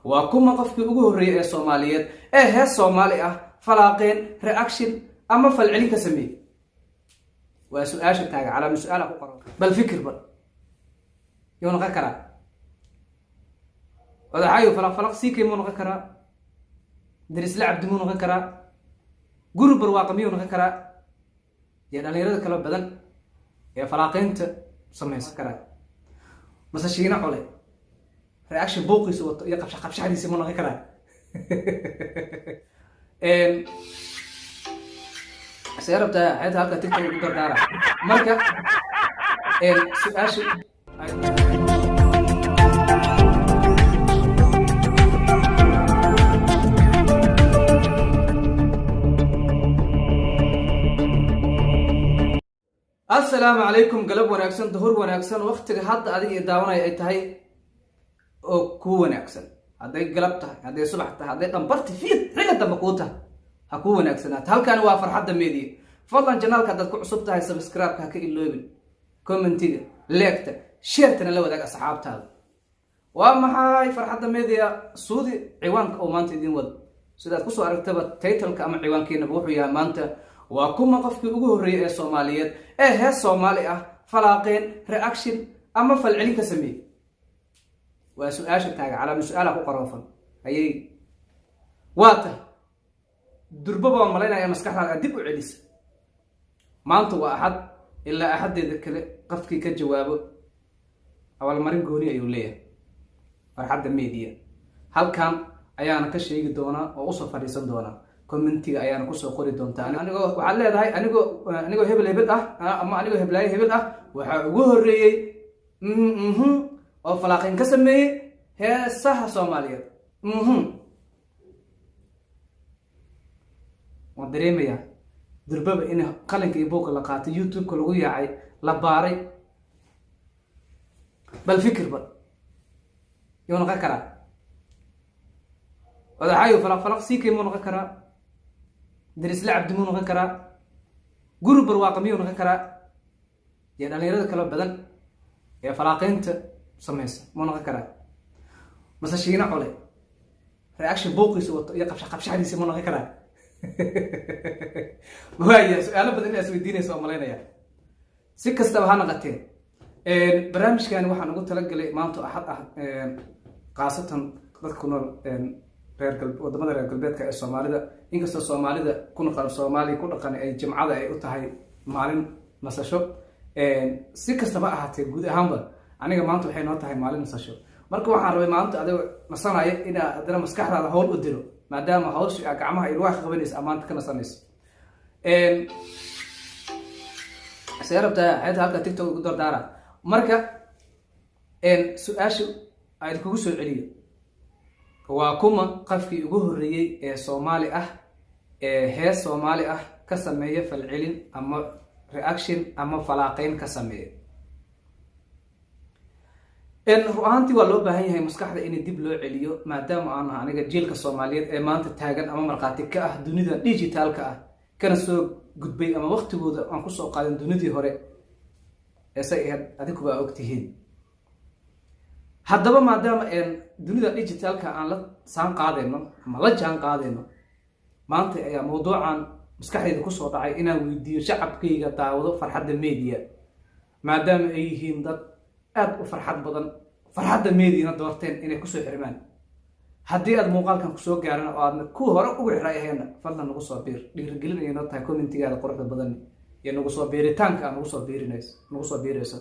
waa kuma qofkii ugu horreeyay ee Soomaaliyeed ee hees Soomaali ah falaaqeen reaction ama falcelin ka sameeyay. waa su'aasha taaga calaamad su'aal ku qoran bal fikir bal yoona qakara wadaxayo falaq siikay mu noqon karaa darisla cabdi mu noqon karaa gurub barwaaqamiyo noqon karaa ya dhalinyarada kala badan ee falaaqeynta sameeysan karaa masashiina cole reaction booqiisa wato iyo qabshadiisa mu noqon karaa سيربتا حياتها هلكا تيك توك يقدر دارا مركا سؤاشي السلام عليكم قلب وناكسن ظهور وناكسن وقتك حد هذه داونا اي تهي او كو وناكسن هذا قلبتها هذا صبحتها هذا قنبرت فيه حين دبقوتها هكو وناكسنات halkan waa farxadda media fadlan channelka dad ku cusub tahay subscribe ka iloobin commentiga like-ta share-tana la wadaag asxaabtaada waa maxay farxadda media suudi ciwaanka oo maanta idin wad sidaad ku soo aragtaba title-ka ama ciwaankeena wuxuu yahay maanta waa kuma qofkii ugu horreeyay ee Soomaaliyeed ee hees Soomaali ah falaaqeen reaction ama falcelin ka sameeyay. waa su'aasha taaga calaamad su'aal ku qoran ayay waata durbaba malaynaya maskaxdaada dib u celis maanta waa ahad ilaa ahadeeda kale qofkii ka jawaabo awal marin gooni ayuu leeyahay farxadda media halkan ayaana ka sheegi doona oo u soo fadhiisan doona commentiga ayaana ku soo qori doonta anigoo waxaad leedahay anigoo hebel ah ama anigoo heblaay hebel ah waxa ugu horreeyay oo falaaqin ka sameeyay heesaha Soomaaliyeed ودريميا دربابا إنه قلنك يبوك لقاطي يوتيوب كل وياعي لباري بالفكر بل يون غكرا وذحايو فلق سيكي مون غكرا درسلا عبد مون غكرا قرب برواقمي مون غكرا يعني أنا يرد كلام بدل يا فلاقينت سميس مون غكرا مساشينا عليه رياكشن بوقي سوت يا قبش حديث مون غكرا وهي سؤال بدل الناس وديني سؤال مالينيا si kastaba ha noqotee barnaamijkan waxaan ugu talagalay maanta axad qaasatan dadka ku nool wadamada reer galbeedka ee Soomaalida inkastoo Soomaalida ku noqon Soomaali ku dhaqan ay jimcada ay u tahay maalin nasasho si kastaba ahaatee guud ahaanba aniga maanta waxay noo tahay maalin nasasho marka waxaan rabay maanta adiga nasanaya in aad maskaxdaada hawl u diro maadaama hawsha gacmaha ay wax qabanayso amaanta kana sanayso سيربتا حياتها هلكا تيك توك يقدر دارا مركا سؤاشي ay kugu soo celiyo waa kuma qofkii ugu horreeyay ee Soomaali ah ee hees Soomaali ah ka sameeyay falcelin ama reaction ama falaaqeyn ka sameeyay ruuxantii waa loo baahan yahay maskaxda in dib loo celiyo maadaama aan aniga jiilka Soomaaliyeed ee maanta taagan ama marqaati ka ah dunida digitalka ah kana soo gudbay ama waqtigooda aan ku soo qaadan dunidii hore ee say adigu baa ogtihiin haddaba maadaama dunida digitalka aan la saan qaadayno ama la jaan qaadayno maanta ayaa mowduucan maskaxdayda ku soo dhacay inaan weydiiyo shacabkayga daawado farxadda media maadaama ay yihiin dad aad u farxad badan farxadda media doorteen inay ku soo xirmaan haddii aad muuqaalkan ku soo gaaran oo aad ku hore ugu xiraayeen fadlan nagu soo biir dhiirigelin ay noo tahay commentigaada quruxda badan iyo nagu soo biiritaanka nagu soo biirayso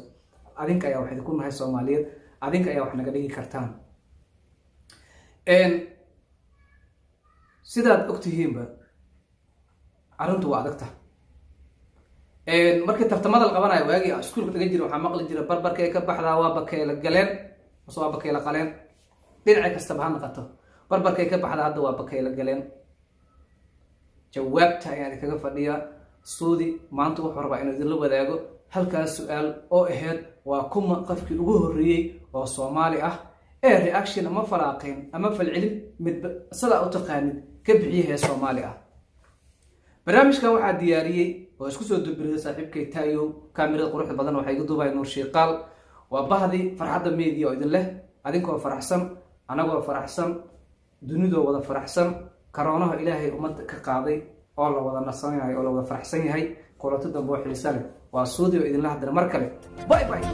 adinka ayaa waxay ku nahay Soomaaliyeed adinka ayaa wax naga dhigi kartaan sidaad ogtihiinba arrintu waa adagta markii tartamada la qabanayo waagi iskuulka taga jira waxa maqli jira barbarkay ka baxdaa waa bakeela galeen soo bakeela qaleen dhinaca kastaba ha noqoto barbarkay ka baxdaa hadda waa bakeela galeen jawaabta ayaan kaga fadhiyaa suudi maanta wuxuu rabaa inuu idin la wadaago halkaas su'aal oo ahayd waa kuma qofkii ugu horreeyay oo Soomaali ah ee reaction ama falaaqeyn ama falcelin mid sida u taqaanid ka bixiyay Soomaali ah barnaamijkan waxaa diyaariyay oo isku soo duubiriyay saaxiibkay Tayo kaamirada quruxda badan waxay ugu duubay Nuur Sheeqaal waa bahdi farxadda media oo idin leh adinkoo faraxsan anagoo faraxsan dunidoo wada faraxsan karoonaha ilaahay ummadda ka qaaday oo la wada nasanayo oo la wada faraxsan yahay kulanti dambe oo xiiso leh waa suudi oo idinla hadlana mar kale bye bye